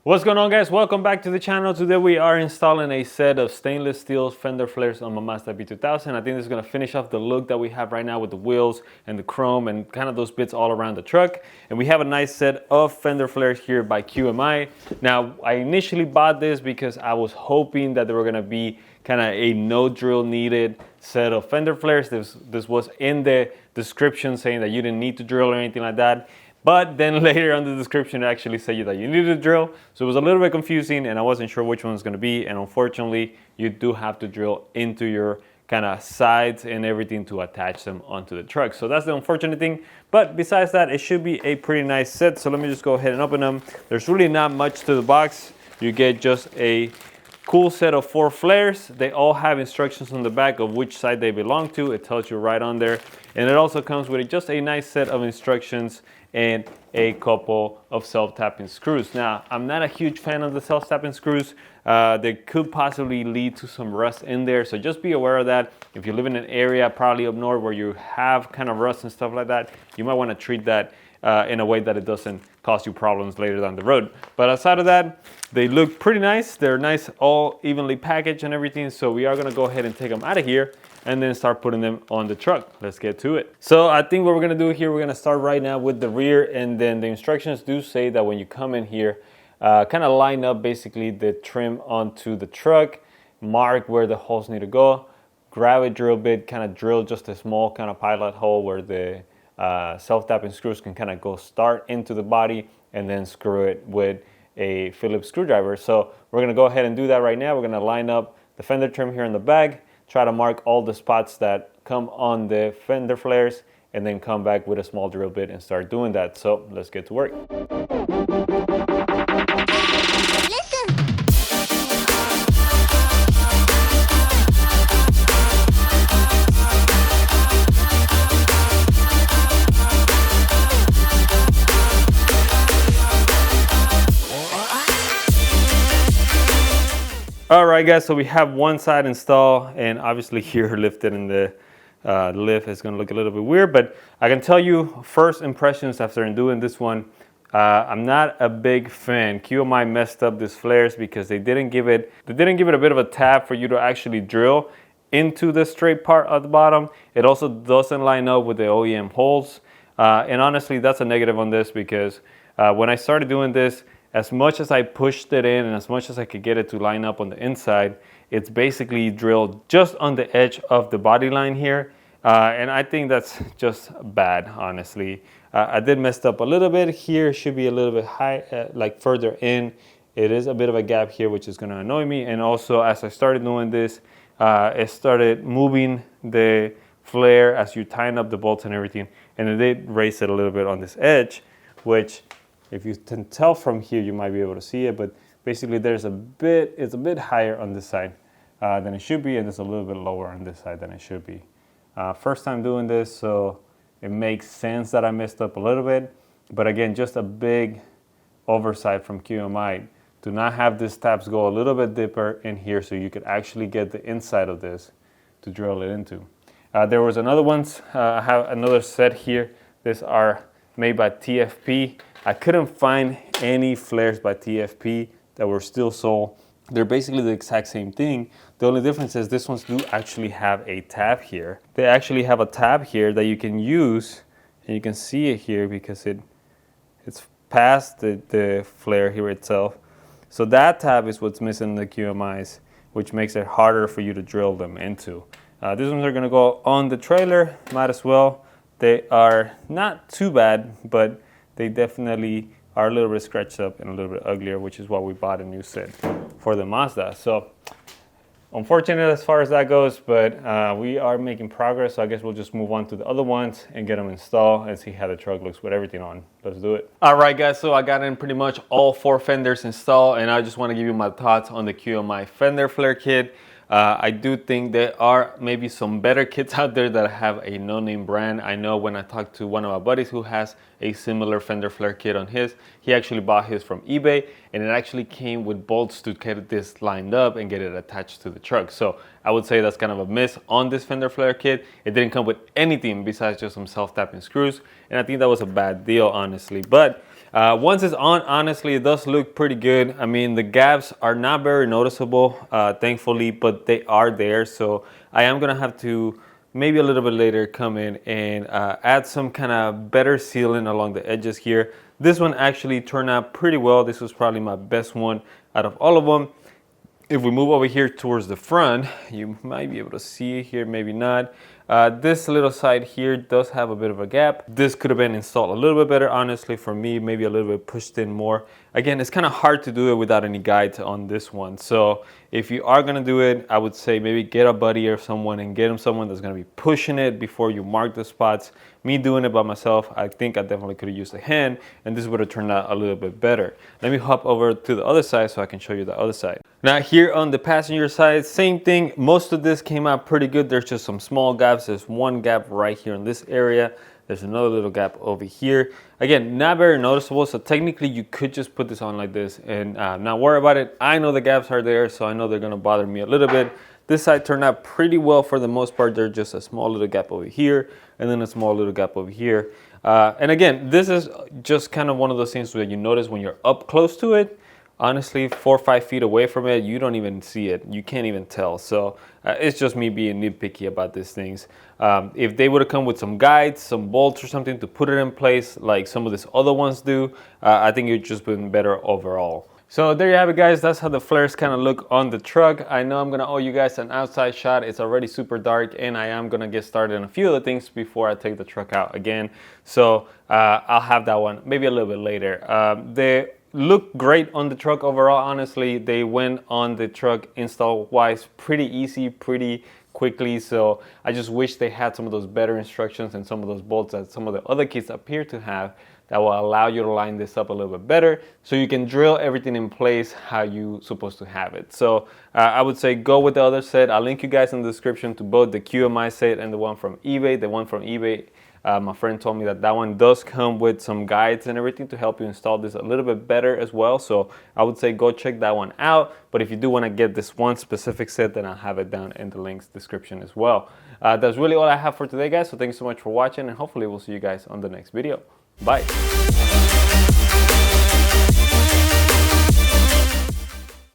What's going on, guys? Welcome back to the channel. Today we are installing a set of stainless steel fender flares on my Mazda B2000. I think this is going to finish off the look that we have right now with the wheels and the chrome and kind of those bits all around the truck. And we have a nice set of fender flares here by QMI. Now, I initially bought this because I was hoping that they were going to be kind of a no drill needed set of fender flares. This was in the description saying that you didn't need to drill or anything like that. But then later on the description it actually said that you needed to drill. So it was a little bit confusing and I wasn't sure which one was going to be. And unfortunately, you do have to drill into your kind of sides and everything to attach them onto the truck. So that's the unfortunate thing. But besides that, it should be a pretty nice set. So let me just go ahead and open them. There's really not much to the box. You get just a cool set of 4 flares. They all have instructions on the back of which side they belong to. It tells you right on there. And it also comes with just a nice set of instructions and a couple of self-tapping screws. Now, I'm not a huge fan of the self-tapping screws. They could possibly lead to some rust in there, so just be aware of that. If you live in an area, probably up north, where you have kind of rust and stuff like that, you might want to treat that in a way that it doesn't cause you problems later down the road. But outside of that, they look pretty nice. They're nice, all evenly packaged and everything, so we are going to go ahead and take them out of here and then start putting them on the truck. Let's get to it. So I think what we're gonna do here, we're gonna start right now with the rear, and then the instructions do say that when you come in here, kind of line up basically the trim onto the truck, mark where the holes need to go, grab a drill bit, kind of drill just a small kind of pilot hole where the self-tapping screws can kind of go start into the body, and then screw it with a Phillips screwdriver. So we're gonna go ahead and do that right now. We're gonna line up the fender trim here in the back, try to mark all the spots that come on the fender flares, and then come back with a small drill bit and start doing that. So let's get to work. All right, guys, so we have one side installed, and obviously here lifted in the lift is going to look a little bit weird, but I can tell you first impressions after doing this one, I'm not a big fan. QMI messed up these flares because they didn't give it a bit of a tab for you to actually drill into the straight part at the bottom. It also doesn't line up with the OEM holes, and honestly, that's a negative on this because when I started doing this, as much as I pushed it in and as much as I could get it to line up on the inside, it's basically drilled just on the edge of the body line here. And I think that's just bad, honestly. I did mess up a little bit here. Should be a little bit high, like further in. It is a bit of a gap here, which is gonna annoy me. And also, as I started doing this, it started moving the flare as you tighten up the bolts and everything. And it did raise it a little bit on this edge, which, if you can tell from here, you might be able to see it, but basically it's a bit higher on this side than it should be, and it's a little bit lower on this side than it should be. First time doing this, so it makes sense that I messed up a little bit, but again, just a big oversight from QMI. Do not have these tabs go a little bit deeper in here so you could actually get the inside of this to drill it into. There was another ones, I have another set here. These are made by TFP. I couldn't find any flares by TFP that were still sold. They're basically the exact same thing. The only difference is this ones do actually have a tab here. They actually have a tab here that you can use, and you can see it here because it's past the flare here itself. So that tab is what's missing in the QMIs, which makes it harder for you to drill them into. These ones are gonna go on the trailer, might as well. They are not too bad, but they definitely are a little bit scratched up and a little bit uglier, which is why we bought a new set for the Mazda. So unfortunate as far as that goes, but we are making progress. So I guess we'll just move on to the other ones and get them installed and see how the truck looks with everything on. Let's do it. All right, guys, so I got in pretty much all 4 fenders installed, and I just want to give you my thoughts on the QMI fender flare kit. I do think there are maybe some better kits out there that have a no-name brand. I know when I talked to one of my buddies who has a similar fender flare kit on his, he actually bought his from eBay, and it actually came with bolts to get this lined up and get it attached to the truck. So I would say that's kind of a miss on this fender flare kit. It didn't come with anything besides just some self-tapping screws, and I think that was a bad deal, honestly. But Once it's on, honestly, it does look pretty good. I mean, the gaps are not very noticeable, thankfully, but they are there. So I am gonna have to maybe a little bit later come in and add some kind of better sealing along the edges here. This one actually turned out pretty well. This was probably my best one out of all of them. If we move over here towards the front, you might be able to see it here, maybe not. This little side here does have a bit of a gap. This could have been installed a little bit better, honestly, for me, maybe a little bit pushed in more. Again, it's kind of hard to do it without any guides on this one. So if you are gonna do it, I would say maybe get a buddy or someone and get them someone that's gonna be pushing it before you mark the spots. Me doing it by myself, I think I definitely could have used a hand, and this would have turned out a little bit better. Let me hop over to the other side so I can show you the other side. Now here on the passenger side, same thing. Most of this came out pretty good. There's just some small gaps. There's one gap right here in this area. There's another little gap over here. Again, not very noticeable, so technically you could just put this on like this and not worry about it. I know the gaps are there, so I know they're gonna bother me a little bit. This side turned out pretty well for the most part. There's just a small little gap over here and then a small little gap over here. And again, this is just kind of one of those things that you notice when you're up close to it. Honestly, 4 or 5 feet away from it, you don't even see it. You can't even tell. So it's just me being nitpicky about these things. If they would have come with some guides, some bolts or something to put it in place like some of these other ones do, I think it would just been better overall. So there you have it, guys. That's how the flares kind of look on the truck. I know I'm gonna owe you guys an outside shot. It's already super dark and I am gonna get started on a few other things before I take the truck out again. So I'll have that one maybe a little bit later. They look great on the truck overall. Honestly, they went on the truck install wise pretty easy, pretty quickly. So I just wish they had some of those better instructions and some of those bolts that some of the other kits appear to have that will allow you to line this up a little bit better so you can drill everything in place how you supposed to have it. So I would say go with the other set. I'll link you guys in the description to both the QMI set and the one from eBay. The one from eBay, my friend told me that that one does come with some guides and everything to help you install this a little bit better as well. So I would say go check that one out. But if you do want to get this one specific set, then I'll have it down in the links description as well. That's really all I have for today, guys. So thank you so much for watching and hopefully we'll see you guys on the next video. Bye.